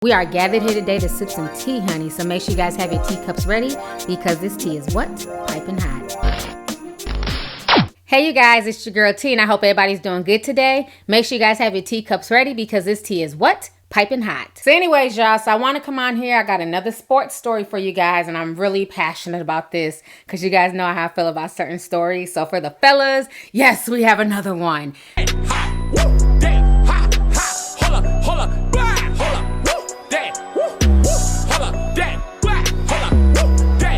We are gathered here today to sip some tea, honey, so make sure you guys have your teacups ready because this tea is what? Piping hot. Hey you guys, it's your girl T and I hope everybody's doing good today. Make sure you guys have your teacups ready because this tea is what? Piping hot. So anyways, y'all, so I want to come on here. I got another sports story for you guys and I'm really passionate about this because you guys know how I feel about certain stories. So for the fellas, yes, we have another one.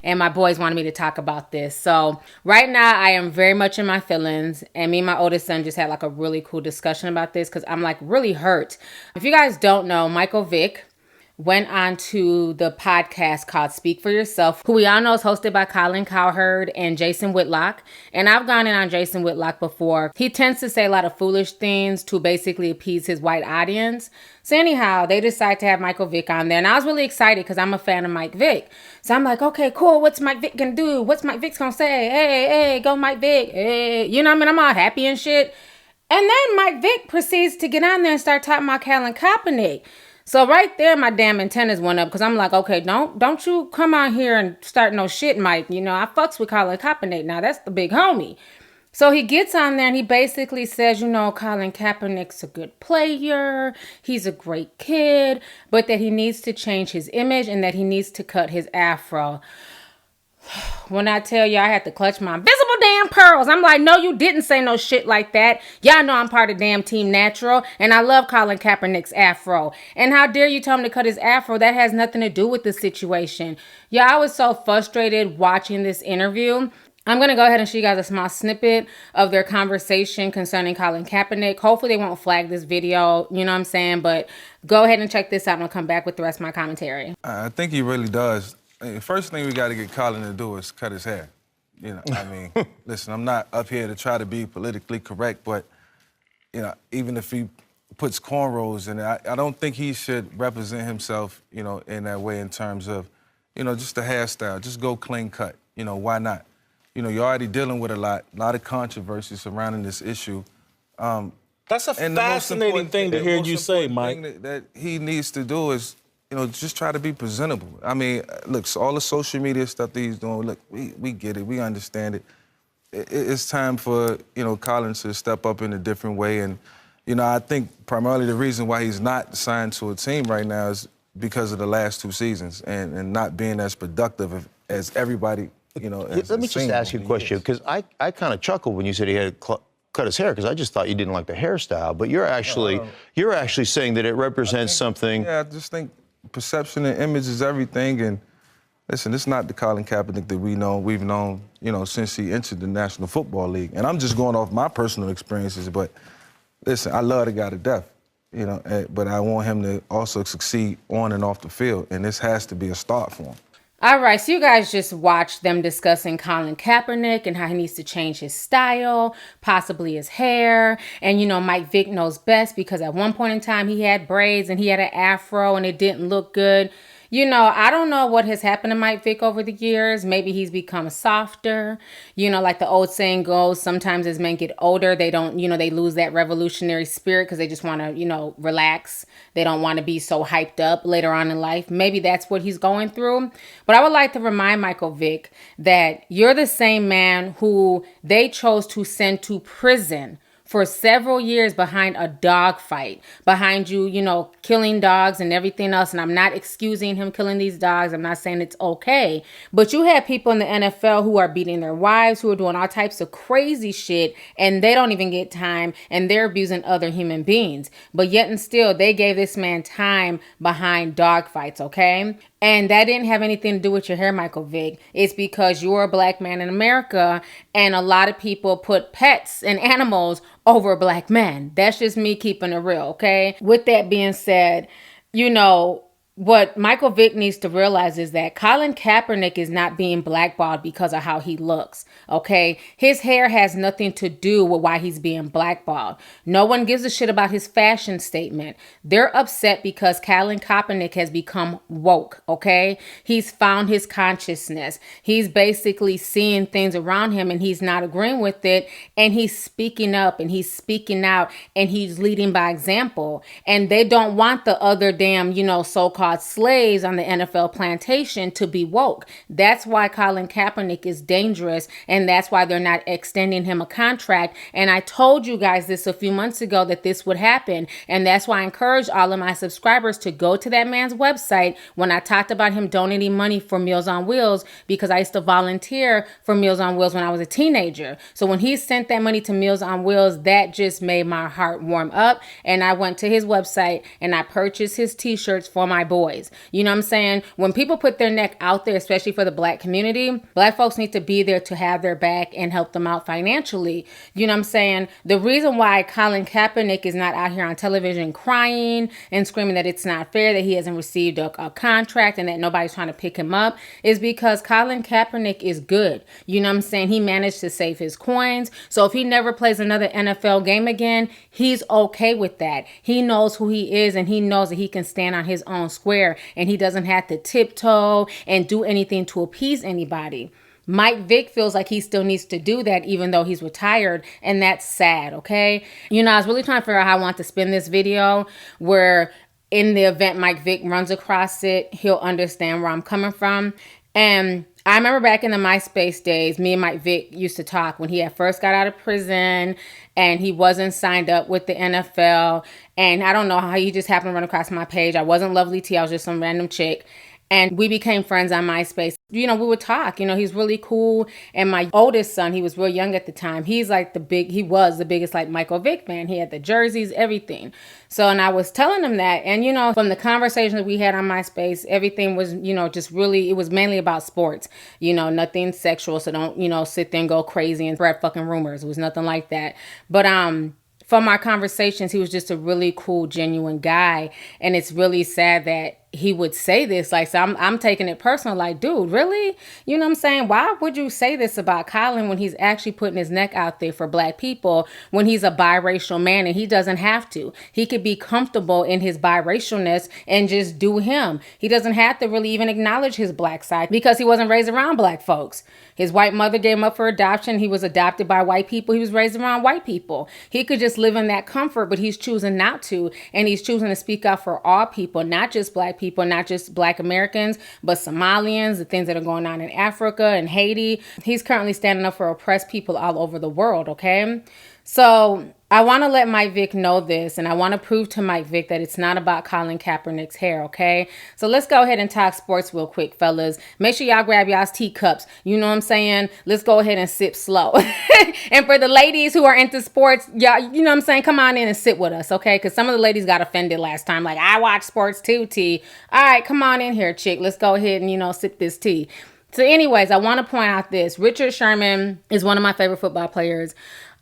And my boys wanted me to talk about this. So right now I am very much in my feelings. And me and my oldest son just had like a really cool discussion about this because I'm like really hurt. If you guys don't know, Vick went on to the podcast called Speak for Yourself, who we all know is hosted by Colin Kaepernick and Jason Whitlock. And I've gone in on Jason Whitlock before. He tends to say a lot of foolish things to basically appease his white audience. So anyhow, they decided to have Vick on there. And I was really excited because I'm a fan of Vick. So I'm like, okay, cool. What's Vick gonna do? What's Vick's gonna say? Hey, go Vick. Hey. You know what I mean? I'm all happy and shit. And then Vick proceeds to get on there and start talking about Colin Kaepernick. So right there, my damn antennas went up because I'm like, okay, don't you come on here and start no shit, Mike. You know, I fucks with Colin Kaepernick. Now, that's the big homie. So he gets on there and he basically says, you know, Colin Kaepernick's a good player. He's a great kid, but that he needs to change his image and that he needs to cut his afro. When I tell you I had to clutch my invisible damn pearls, I'm like, no, you didn't say no shit like that. Y'all know I'm part of damn Team Natural, and I love Colin Kaepernick's afro. And how dare you tell him to cut his afro? That has nothing to do with the situation. Yeah, I was so frustrated watching this interview. I'm going to go ahead and show you guys a small snippet of their conversation concerning Colin Kaepernick. Hopefully they won't flag this video, you know what I'm saying? But go ahead and check this out and I'll come back with the rest of my commentary. I think he really does. The first thing we got to get Colin to do is cut his hair. You know, I mean, listen, I'm not up here to try to be politically correct, but, you know, even if he puts cornrows in it, I don't think he should represent himself, you know, in that way in terms of, you know, just the hairstyle. Just go clean cut. You know, why not? You know, you're already dealing with a lot of controversy surrounding this issue. That's a fascinating thing to hear you say, Mike. That he needs to do is, you know, just try to be presentable. I mean, look, so all the social media stuff that he's doing, look, we get it, we understand it. It's time for, you know, Colin to step up in a different way. And, you know, I think primarily the reason why he's not signed to a team right now is because of the last 2 seasons and not being as productive as everybody, you know. Let me just ask you a question, because I kind of chuckled when you said he had cut his hair, because I just thought you didn't like the hairstyle. But you're actually saying that it represents something. Yeah, I just think perception and image is everything, and listen, it's not the Colin Kaepernick that we've known, you know, since he entered the National Football League. And I'm just going off my personal experiences, but listen, I love the guy to death, you know, but I want him to also succeed on and off the field, and this has to be a start for him. All right, so you guys just watched them discussing Colin Kaepernick and how he needs to change his style, possibly his hair. And, you know, Vick knows best because at one point in time he had braids and he had an afro and it didn't look good. You know, I don't know what has happened to Vick over the years. Maybe he's become softer. You know, like the old saying goes, sometimes as men get older, they don't, you know, they lose that revolutionary spirit because they just want to, you know, relax. They don't want to be so hyped up later on in life. Maybe that's what he's going through. But I would like to remind Vick that you're the same man who they chose to send to prison for several years behind a dog fight, behind you, you know, killing dogs and everything else. And I'm not excusing him killing these dogs. I'm not saying it's okay. But you have people in the NFL who are beating their wives, who are doing all types of crazy shit, and they don't even get time, and they're abusing other human beings. But yet and still, they gave this man time behind dog fights, okay? And that didn't have anything to do with your hair, Vick. It's because you're a black man in America, and a lot of people put pets and animals over black men. That's just me keeping it real, okay? With that being said, you know, what Michael Vick needs to realize is that Colin Kaepernick is not being blackballed because of how he looks, okay? His hair has nothing to do with why he's being blackballed. No one gives a shit about his fashion statement. They're upset because Colin Kaepernick has become woke, okay? He's found his consciousness. He's basically seeing things around him and he's not agreeing with it, and he's speaking up and he's speaking out and he's leading by example. And they don't want the other damn, so-called slaves on the NFL plantation to be woke. That's why Colin Kaepernick is dangerous, and that's why they're not extending him a contract. And I told you guys this a few months ago that this would happen, and that's why I encourage all of my subscribers to go to that man's website when I talked about him donating money for Meals on Wheels, because I used to volunteer for Meals on Wheels when I was a teenager. So when he sent that money to Meals on Wheels, that just made my heart warm up, and I went to his website and I purchased his t-shirts for my boys. You know what I'm saying? When people put their neck out there, especially for the black community, black folks need to be there to have their back and help them out financially. You know what I'm saying? The reason why Colin Kaepernick is not out here on television crying and screaming that it's not fair, that he hasn't received a contract and that nobody's trying to pick him up, is because Colin Kaepernick is good. You know what I'm saying? He managed to save his coins. So if he never plays another NFL game again, he's okay with that. He knows who he is, and he knows that he can stand on his own square, and he doesn't have to tiptoe and do anything to appease anybody. Mike Vick feels like he still needs to do that even though he's retired, and that's sad, okay? I was really trying to figure out how I want to spin this video where in the event Mike Vick runs across it, he'll understand where I'm coming from. And I remember back in the MySpace days, me and Mike Vick used to talk when he had first got out of prison and he wasn't signed up with the NFL. And I don't know how he just happened to run across my page. I wasn't Lovelyti, I was just some random chick. And we became friends on MySpace. We would talk. He's really cool. And my oldest son, he was real young at the time. He was the biggest like Michael Vick fan. He had the jerseys, everything. So, and I was telling him that. And, from the conversations that we had on MySpace, everything was, just really, it was mainly about sports. Nothing sexual. So don't, sit there and go crazy and spread fucking rumors. It was nothing like that. But, from our conversations, he was just a really cool, genuine guy. And it's really sad that he would say this. Like, so I'm taking it personal. Like, dude, really? You know what I'm saying? Why would you say this about Colin when he's actually putting his neck out there for black people, when he's a biracial man and he doesn't have to? He could be comfortable in his biracialness and just do him. He doesn't have to really even acknowledge his black side because he wasn't raised around black folks. His white mother gave him up for adoption. He was adopted by white people. He was raised around white people. He could just live in that comfort, but he's choosing not to. And he's choosing to speak out for all people, not just black people, not just black Americans, but Somalians, the things that are going on in Africa and Haiti. He's currently standing up for oppressed people all over the world, okay? So I want to let Mike Vick know this, and I want to prove to Mike Vick that it's not about Colin Kaepernick's hair, okay? So let's go ahead and talk sports real quick, fellas. Make sure y'all grab y'all's teacups. You know what I'm saying? Let's go ahead and sip slow. And for the ladies who are into sports, y'all, you know what I'm saying? Come on in and sit with us, okay? Because some of the ladies got offended last time. Like, I watch sports too, T. All right, come on in here, chick. Let's go ahead and, sip this tea. So anyways, I want to point out this. Richard Sherman is one of my favorite football players.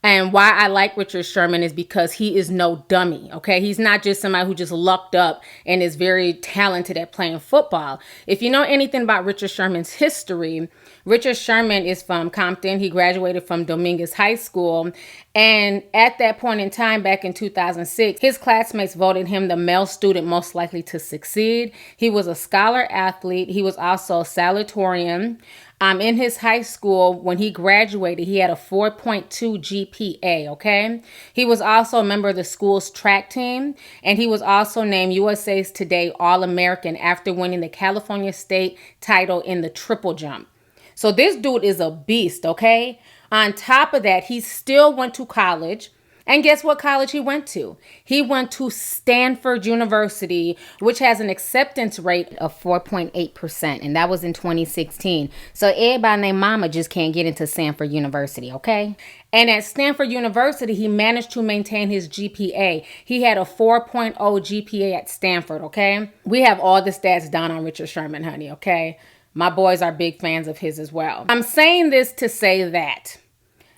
And why I like Richard Sherman is because he is no dummy, okay? He's not just somebody who just lucked up and is very talented at playing football. If you know anything about Richard Sherman's history, Richard Sherman is from Compton. He graduated from Dominguez High School. And at that point in time, back in 2006, his classmates voted him the male student most likely to succeed. He was a scholar athlete. He was also a salutatorian. In his high school, when he graduated, he had a 4.2 GPA, okay? He was also a member of the school's track team, and he was also named USA's Today All-American after winning the California State title in the triple jump. So this dude is a beast, okay? On top of that, he still went to college. And guess what college he went to? He went to Stanford University, which has an acceptance rate of 4.8%. And that was in 2016. So everybody named Mama just can't get into Stanford University, okay? And at Stanford University, he managed to maintain his GPA. He had a 4.0 GPA at Stanford, okay? We have all the stats down on Richard Sherman, honey, okay? My boys are big fans of his as well. I'm saying this to say that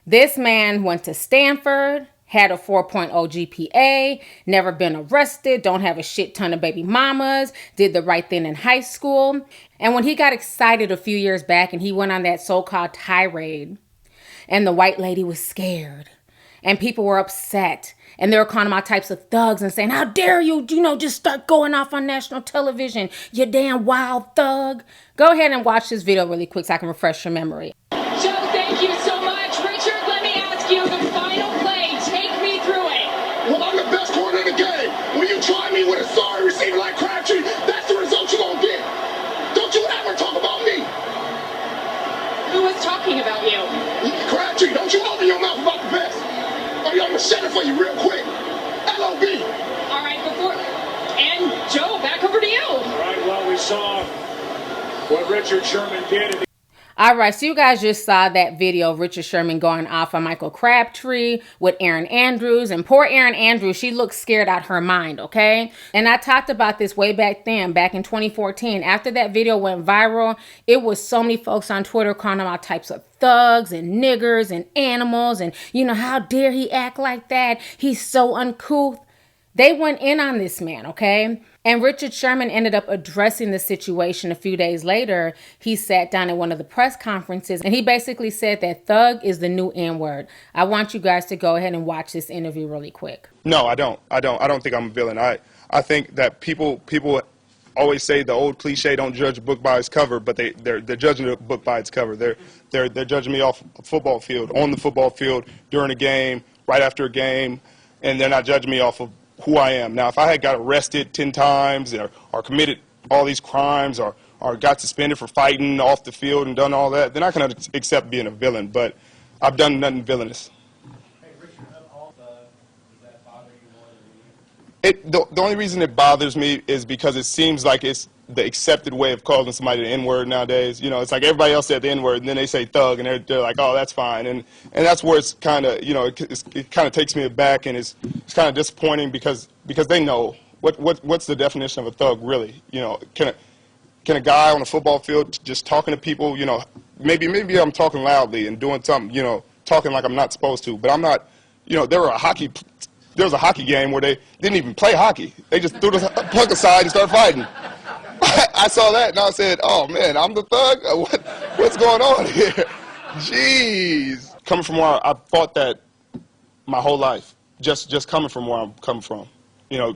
this man went to Stanford, had a 4.0 GPA, never been arrested, don't have a shit ton of baby mamas, did the right thing in high school. And when he got excited a few years back and he went on that so-called tirade, and the white lady was scared, and people were upset, and they were calling him all types of thugs and saying, how dare you, just start going off on national television, you damn wild thug. Go ahead and watch this video really quick so I can refresh your memory. Joe, thank you so much. Richard, let me ask you the final play. Take me through it. Well, I'm the best corner in the game. When you try me with a sorry receiver like Crabtree, that's the result you're going to get. Don't you ever talk about me. Who was talking about you? Crabtree, don't you open your mouth about the best. Or I'm going to shut it for you real quick. L.O.B. All right, and Joe, back over to you. All right, well, we saw what Richard Sherman did. All right, so you guys just saw that video of Richard Sherman going off on Michael Crabtree with Erin Andrews. And poor Erin Andrews, she looks scared out her mind, okay? And I talked about this way back then, back in 2014. After that video went viral, it was so many folks on Twitter calling him all types of thugs and niggers and animals. And, how dare he act like that? He's so uncouth. They went in on this man, okay? And Richard Sherman ended up addressing the situation a few days later. He sat down at one of the press conferences and he basically said that thug is the new N-word. I want you guys to go ahead and watch this interview really quick. No, I don't think I'm a villain. I think that people always say the old cliche, don't judge a book by its cover, but they're judging the book by its cover. They're judging me off a football field, on the football field, during a game, right after a game, and they're not judging me off of who I am. Now, if I had got arrested 10 times or committed all these crimes or got suspended for fighting off the field and done all that, then I can accept being a villain. But I've done nothing villainous. Hey, Richard, does that bother you more than The only reason it bothers me is because it seems like it's the accepted way of calling somebody the N-word nowadays. It's like everybody else said the N-word, and then they say thug, and they're like, oh, that's fine. And that's where it's kind of, it kind of takes me aback, and it's kind of disappointing because they know what's the definition of a thug really. Can a guy on a football field just talking to people, maybe I'm talking loudly and doing something, talking like I'm not supposed to, but I'm not. There was a hockey game where they didn't even play hockey. They just threw the puck aside and started fighting. I saw that and I said, oh man, I'm the thug? What's going on here? Jeez. Coming from where I fought that my whole life, just coming from where I'm coming from.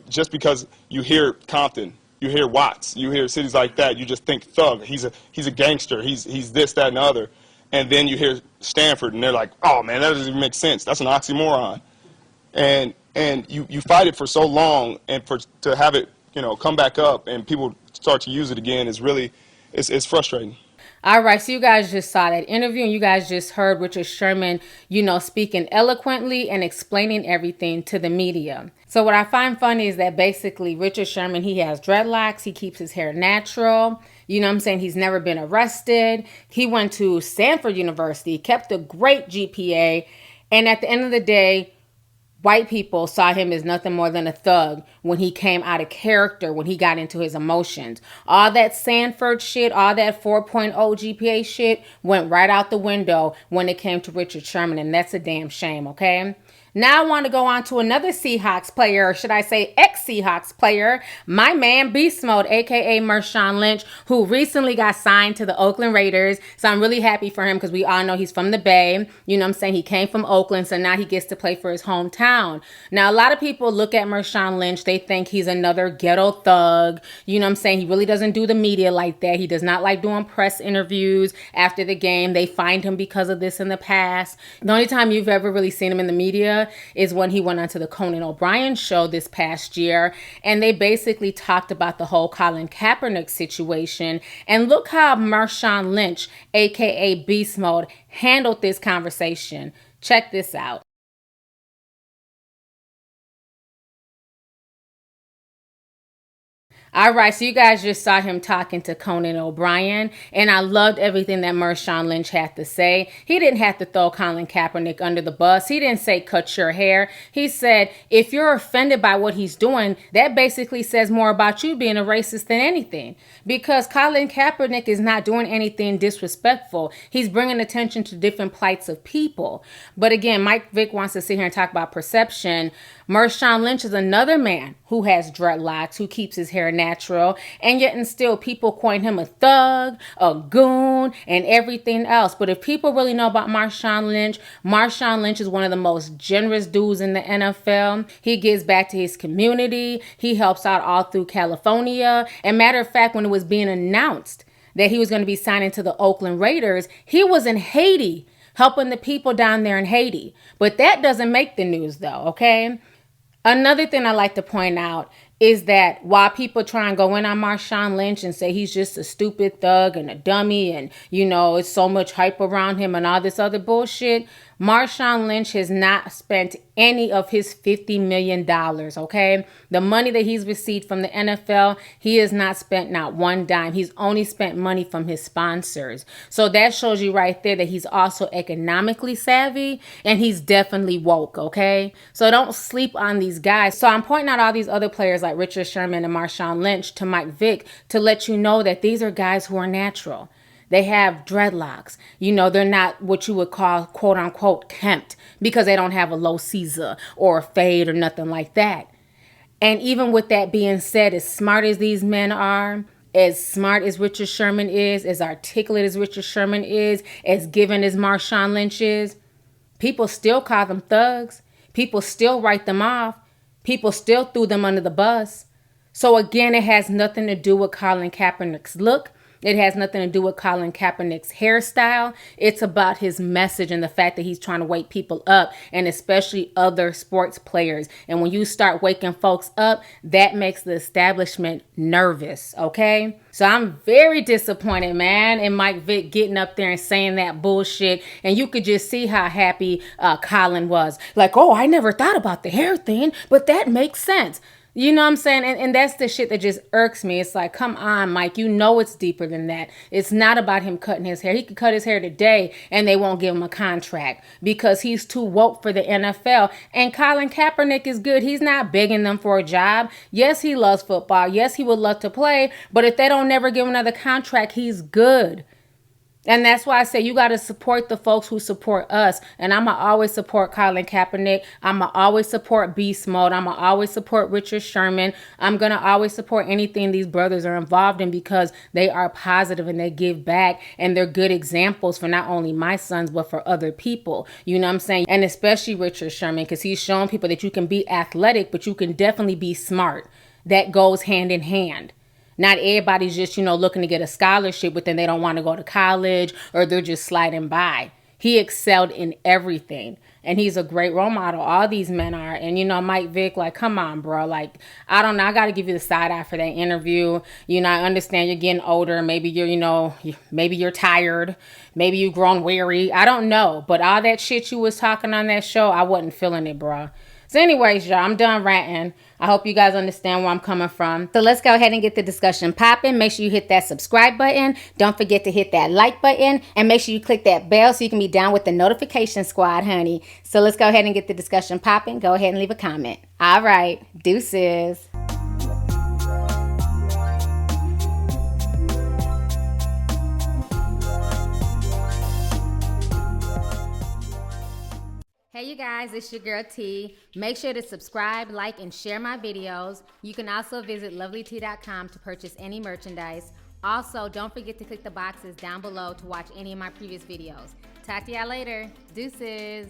Just because you hear Compton, you hear Watts, you hear cities like that, you just think thug. He's a gangster. He's this, that, and the other. And then you hear Stanford and they're like, oh man, that doesn't even make sense. That's an oxymoron. And you fight it for so long, and to have it, come back up and people start to use it again is really, it's frustrating. All right, so you guys just saw that interview and you guys just heard Richard Sherman, speaking eloquently and explaining everything to the media. So what I find funny is that basically Richard Sherman, he has dreadlocks, he keeps his hair natural, he's never been arrested. He went to Stanford University, kept a great GPA, and at the end of the day, white people saw him as nothing more than a thug when he came out of character, when he got into his emotions. All that Stanford shit, all that 4.0 GPA shit went right out the window when it came to Richard Sherman, and that's a damn shame, okay? Now I want to go on to another Seahawks player, or should I say ex-Seahawks player, my man Beast Mode, a.k.a. Marshawn Lynch, who recently got signed to the Oakland Raiders. So I'm really happy for him because we all know he's from the Bay. He came from Oakland, so now he gets to play for his hometown. Now, a lot of people look at Marshawn Lynch, they think he's another ghetto thug. He really doesn't do the media like that. He does not like doing press interviews after the game. They fined him because of this in the past. The only time you've ever really seen him in the media is when he went onto the Conan O'Brien show this past year, and they basically talked about the whole Colin Kaepernick situation. And look how Marshawn Lynch, aka Beast Mode, handled this conversation. Check this out. All right, so you guys just saw him talking to Conan O'Brien, and I loved everything that Marshawn Lynch had to say. He didn't have to throw Colin Kaepernick under the bus. He didn't say cut your hair. He said, if you're offended by what he's doing, that basically says more about you being a racist than anything. Because Colin Kaepernick is not doing anything disrespectful. He's bringing attention to different plights of people. But again, Mike Vick wants to sit here and talk about perception. Marshawn Lynch is another man who has dreadlocks, who keeps his hair natural, and yet and still people coin him a thug, a goon, and everything else. But if people really know about Marshawn Lynch is one of the most generous dudes in the NFL. He gives back to his community. He helps out all through California. And matter of fact, when it was being announced that he was going to be signing to the Oakland Raiders, he was in Haiti, helping the people down there in Haiti. But that doesn't make the news though, okay? Another thing I like to point out is that while people try and go in on Marshawn Lynch and say he's just a stupid thug and a dummy and, you know, it's so much hype around him and all this other bullshit, Marshawn Lynch has not spent any of his $50 million, okay? The money that he's received from the NFL, he has not spent not one dime. He's only spent money from his sponsors. So that shows you right there that he's also economically savvy and he's definitely woke, okay? So don't sleep on these guys. So I'm pointing out all these other players like Richard Sherman and Marshawn Lynch to Mike Vick to let you know that these are guys who are natural. They have dreadlocks. You know, they're not what you would call, quote unquote, kempt because they don't have a low Caesar or a fade or nothing like that. And even with that being said, as smart as these men are, as smart as Richard Sherman is, as articulate as Richard Sherman is, as given as Marshawn Lynch is, people still call them thugs. People still write them off. People still threw them under the bus. So again, it has nothing to do with Colin Kaepernick's look. It has nothing to do with Colin Kaepernick's hairstyle. It's about his message and the fact that he's trying to wake people up, and especially other sports players. And when you start waking folks up, that makes the establishment nervous, okay? So I'm very disappointed, man, in Mike Vick getting up there and saying that bullshit. And you could just see how happy Colin was. Like, oh, I never thought about the hair thing, but that makes sense. You know what I'm saying? And that's the shit that just irks me. It's like, come on, Mike. You know it's deeper than that. It's not about him cutting his hair. He could cut his hair today and they won't give him a contract because he's too woke for the NFL. And Colin Kaepernick is good. He's not begging them for a job. Yes, he loves football. Yes, he would love to play. But if they don't never give him another contract, he's good. And that's why I say you got to support the folks who support us. And I'm going to always support Colin Kaepernick. I'm going to always support Beast Mode. I'm going to always support Richard Sherman. I'm going to always support anything these brothers are involved in because they are positive and they give back. And they're good examples for not only my sons, but for other people. You know what I'm saying? And especially Richard Sherman, because he's showing people that you can be athletic, but you can definitely be smart. That goes hand in hand. Not everybody's just, looking to get a scholarship, but then they don't want to go to college or they're just sliding by. He excelled in everything. And he's a great role model. All these men are. And, Mike Vick, like, come on, bro. Like, I don't know. I got to give you the side eye for that interview. I understand you're getting older. Maybe maybe you're tired. Maybe you've grown weary. I don't know. But all that shit you was talking on that show, I wasn't feeling it, bro. So anyways, y'all, I'm done ranting. I hope you guys understand where I'm coming from. So let's go ahead and get the discussion popping. Make sure you hit that subscribe button. Don't forget to hit that like button. And make sure you click that bell so you can be down with the notification squad, honey. So let's go ahead and get the discussion popping. Go ahead and leave a comment. All right. Deuces. Hey you guys, it's your girl T. Make sure to subscribe, like, and share my videos. You can also visit Lovelyti.com to purchase any merchandise. Also, don't forget to click the boxes down below to watch any of my previous videos. Talk to y'all later. Deuces.